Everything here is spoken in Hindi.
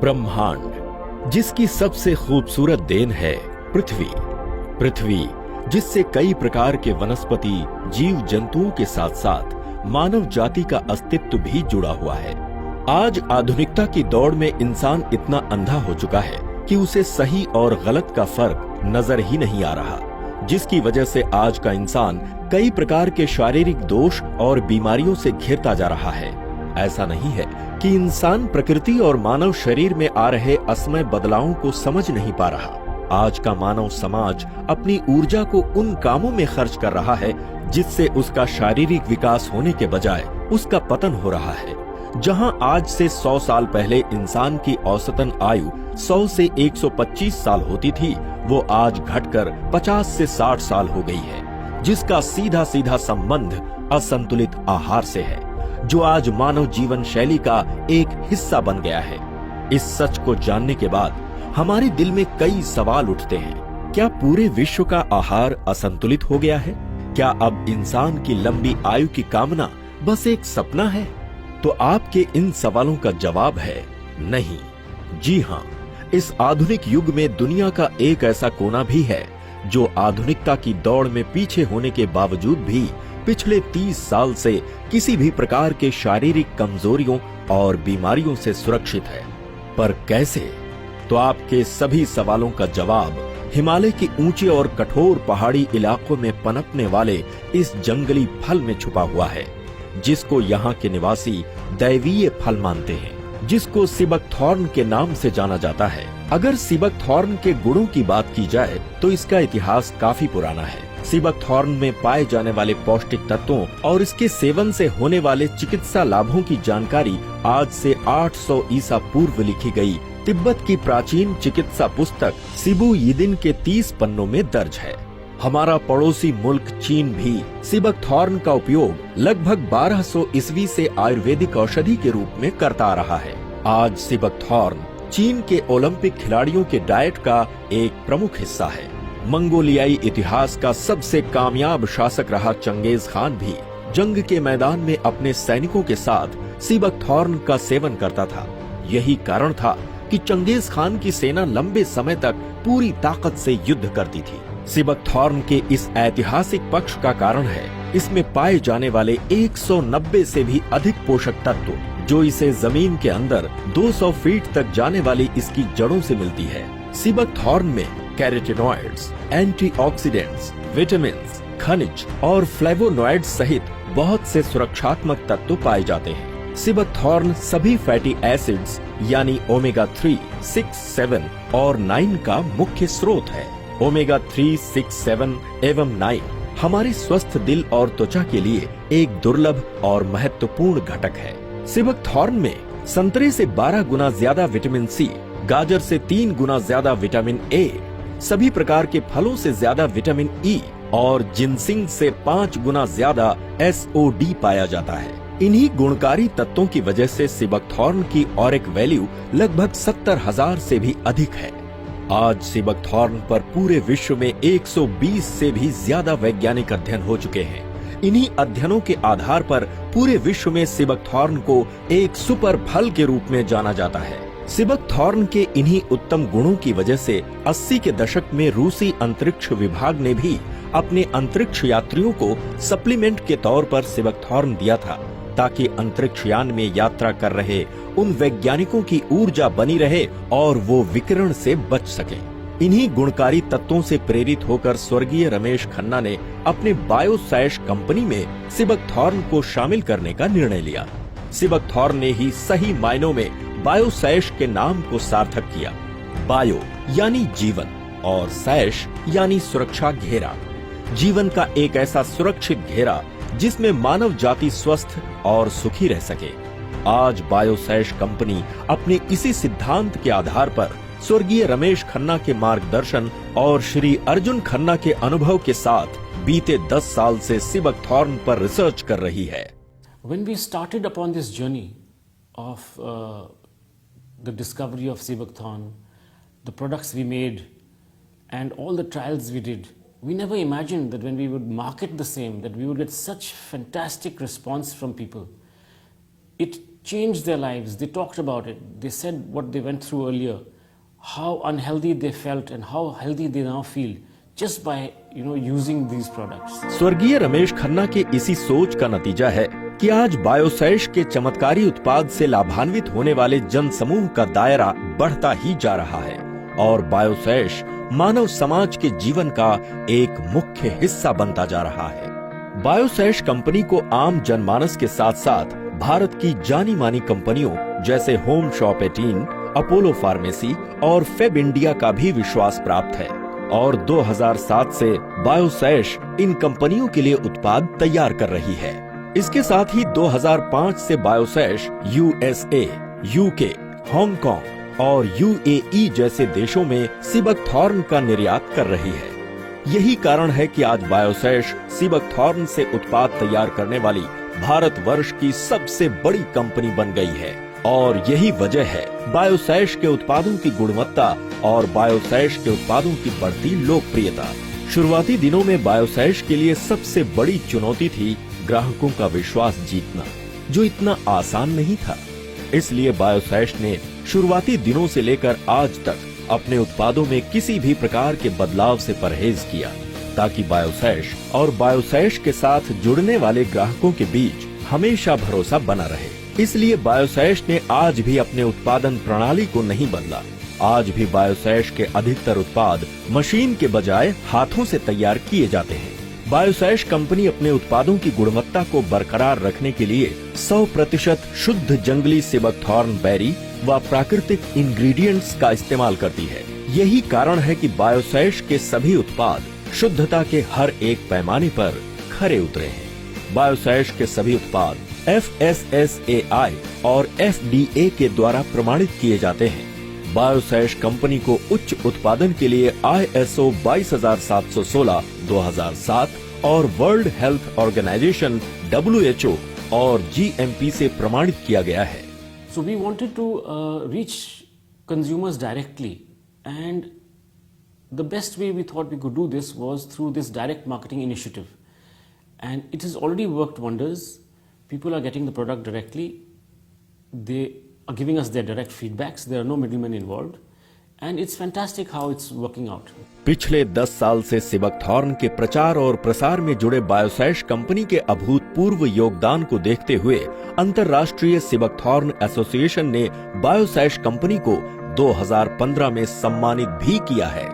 ब्रह्मांड, जिसकी सबसे खूबसूरत देन है पृथ्वी। पृथ्वी जिससे कई प्रकार के वनस्पति, जीव जंतुओं के साथ साथ मानव जाति का अस्तित्व भी जुड़ा हुआ है। आज आधुनिकता की दौड़ में इंसान इतना अंधा हो चुका है कि उसे सही और गलत का फर्क नजर ही नहीं आ रहा, जिसकी वजह से आज का इंसान कई प्रकार के शारीरिक दोष और बीमारियों से घिरता जा रहा है। ऐसा नहीं है कि इंसान प्रकृति और मानव शरीर में आ रहे असमय बदलावों को समझ नहीं पा रहा। आज का मानव समाज अपनी ऊर्जा को उन कामों में खर्च कर रहा है जिससे उसका शारीरिक विकास होने के बजाय उसका पतन हो रहा है। जहां आज से 100 साल पहले इंसान की औसतन आयु 100 से 125 साल होती थी, वो आज घटकर 50 से 60 साल हो गई है, जिसका सीधा सीधा संबंध असंतुलित आहार से है, जो आज मानव जीवन शैली का एक हिस्सा बन गया है। इस सच को जानने के बाद हमारे दिल में कई सवाल उठते हैं। क्या पूरे विश्व का आहार असंतुलित हो गया है? क्या अब इंसान की लंबी आयु की कामना बस एक सपना है? तो आपके इन सवालों का जवाब है नहीं। जी हाँ, इस आधुनिक युग में दुनिया का एक ऐसा कोना भी है जो आधुनिकता की दौड़ में पीछे होने के बावजूद भी पिछले 30 साल से किसी भी प्रकार के शारीरिक कमजोरियों और बीमारियों से सुरक्षित है। पर कैसे? तो आपके सभी सवालों का जवाब हिमालय के ऊंचे और कठोर पहाड़ी इलाकों में पनपने वाले इस जंगली फल में छुपा हुआ है, जिसको यहाँ के निवासी दैवीय फल मानते हैं, जिसको सिबकथॉर्न के नाम से जाना जाता है। अगर सिबकथॉर्न के गुणों की बात की जाए तो इसका इतिहास काफी पुराना है। सिबकथॉर्न में पाए जाने वाले पौष्टिक तत्वों और इसके सेवन से होने वाले चिकित्सा लाभों की जानकारी आज से 800 ईसा पूर्व लिखी गई तिब्बत की प्राचीन चिकित्सा पुस्तक सिबु यिदिन के 30 पन्नों में दर्ज है। हमारा पड़ोसी मुल्क चीन भी सिबकथॉर्न का उपयोग लगभग 1200 ईस्वी से आयुर्वेदिक औषधि के रूप में करता आ रहा है। आज सिबकथॉर्न चीन के ओलंपिक खिलाड़ियों के डाइट का एक प्रमुख हिस्सा है। मंगोलियाई इतिहास का सबसे कामयाब शासक रहा चंगेज खान भी जंग के मैदान में अपने सैनिकों के साथ सिबकथॉर्न का सेवन करता था। यही कारण था कि चंगेज खान की सेना लंबे समय तक पूरी ताकत से युद्ध करती थी। सिबकथॉर्न के इस ऐतिहासिक पक्ष का कारण है इसमें पाए जाने वाले 190 से भी अधिक पोषक तत्व, जो इसे जमीन के अंदर 200 फीट तक जाने वाली इसकी जड़ों से मिलती है। सिबकथॉर्न में कैरोटीनॉइड्स, एंटीऑक्सीडेंट्स, विटामिन्स, खनिज और फ्लेवोनॉइड्स सहित बहुत से सुरक्षात्मक तत्व पाए जाते हैं। सिबकथॉर्न सभी फैटी एसिड्स यानी ओमेगा 3, 6, 7 और 9 का मुख्य स्रोत है। ओमेगा 3, 6, 7 एवं 9 हमारे स्वस्थ दिल और त्वचा के लिए एक दुर्लभ और महत्वपूर्ण घटक है। सिबकथॉर्न में संतरे से 12 गुना ज्यादा विटामिन सी, गाजर से 3 गुना ज्यादा विटामिन ए, सभी प्रकार के फलों से ज्यादा विटामिन ई और जिनसिंग से 5 गुना ज्यादा SOD पाया जाता है। इन्हीं गुणकारी तत्वों की वजह से सिबकथॉर्न की ऑरिक वैल्यू लगभग 70,000 से भी अधिक है। आज सिबकथॉर्न पर पूरे विश्व में 120 से भी ज्यादा वैज्ञानिक अध्ययन हो चुके हैं। इन्हीं अध्ययनों के आधार पर पूरे विश्व में सिबकथॉर्न को एक सुपर फल के रूप में जाना जाता है। सिबकथॉर्न के इन्हीं उत्तम गुणों की वजह से 80 के दशक में रूसी अंतरिक्ष विभाग ने भी अपने अंतरिक्ष यात्रियों को सप्लीमेंट के तौर पर सिबकथॉर्न दिया था, ताकि अंतरिक्ष यान में यात्रा कर रहे उन वैज्ञानिकों की ऊर्जा बनी रहे और वो विकिरण से बच सके। इन्हीं गुणकारी तत्वों से प्रेरित होकर स्वर्गीय रमेश खन्ना ने अपने बायोसैश कंपनी में सिबकथॉर्न को शामिल करने का निर्णय लिया। सिबकथॉर्न ने ही सही मायनों में बायोसैश के नाम को सार्थक किया। बायो यानी जीवन और सैश यानी सुरक्षा घेरा। जीवन का एक ऐसा सुरक्षित घेरा जिसमें मानव जाति स्वस्थ और सुखी रह सके। आज बायोसैश कंपनी अपने इसी सिद्धांत के आधार पर स्वर्गीय रमेश खन्ना के मार्गदर्शन और श्री अर्जुन खन्ना के अनुभव के साथ बीते 10 साल से सिबकथॉर्न पर रिसर्च कर रही है। When we started upon this journey of the discovery of Sibakthorn, the products we made and all the trials we did, we never imagined that when we would market the same, that we would get such fantastic response from people. It changed their lives. They talked about it. They said what they went through earlier, how unhealthy they felt and how healthy they now feel just by using these products. स्वर्गीय रमेश खन्ना के इसी सोच का नतीजा है कि आज बायोसैश के चमत्कारी उत्पाद से लाभान्वित होने वाले जन समूह का दायरा बढ़ता ही जा रहा है और बायोसैश मानव समाज के जीवन का एक मुख्य हिस्सा बनता जा रहा है। बायोसैश कंपनी को आम जनमानस के साथ साथ भारत की जानी मानी कंपनियों जैसे होम शॉप 18, अपोलो फार्मेसी और फेब इंडिया का भी विश्वास प्राप्त है और 2007 से बायोसैश इन कंपनियों के लिए उत्पाद तैयार कर रही है। इसके साथ ही 2005 से बायोसैश USA, UK, हांगकांग और UAE जैसे देशों में सीबकथॉर्न का निर्यात कर रही है। यही कारण है कि आज बायोसैश सीबकथॉर्न से उत्पाद तैयार करने वाली भारतवर्ष की सबसे बड़ी कंपनी बन गई है और यही वजह है बायोसैश के उत्पादों की गुणवत्ता और बायोसैश के उत्पादों की बढ़ती लोकप्रियता। शुरुआती दिनों में बायोसैश के लिए सबसे बड़ी चुनौती थी ग्राहकों का विश्वास जीतना, जो इतना आसान नहीं था। इसलिए बायोसैश ने शुरुआती दिनों से लेकर आज तक अपने उत्पादों में किसी भी प्रकार के बदलाव से परहेज किया ताकि बायोसैश और बायोसैश के साथ जुड़ने वाले ग्राहकों के बीच हमेशा भरोसा बना रहे। इसलिए बायोसैश ने आज भी अपने उत्पादन प्रणाली को नहीं बदला। आज भी बायोसैश के अधिकतर उत्पाद मशीन के बजाय हाथों से तैयार किए जाते हैं। बायोसैश कंपनी अपने उत्पादों की गुणवत्ता को बरकरार रखने के लिए 100% शुद्ध जंगली सीबकथॉर्न बेरी व प्राकृतिक इंग्रेडिएंट्स का इस्तेमाल करती है। यही कारण है कि बायोसैश के सभी उत्पाद शुद्धता के हर एक पैमाने पर खरे उतरे हैं। बायोसैश के सभी उत्पाद FSSAI और FDA के द्वारा प्रमाणित किए जाते हैं। बायोसैश कंपनी को उच्च उत्पादन के लिए ISO 22716 2007 और वर्ल्ड हेल्थ ऑर्गेनाइजेशन WHO और GMP से प्रमाणित किया गया है। So we wanted to reach consumers directly, and the best way we thought we could do this was through this direct marketing initiative, and it has already worked wonders. People are getting the product directly. They are giving us their direct feedbacks. There are no middlemen involved, and it's fantastic how it's working out. पिछले 10 साल से सीबकथॉर्न के प्रचार और प्रसार में जुड़े बायोसैश कंपनी के अभूतपूर्व योगदान को देखते हुए अंतर्राष्ट्रीय सीबकथॉर्न एसोसिएशन ने बायोसैश कंपनी को 2015 में सम्मानित भी किया है।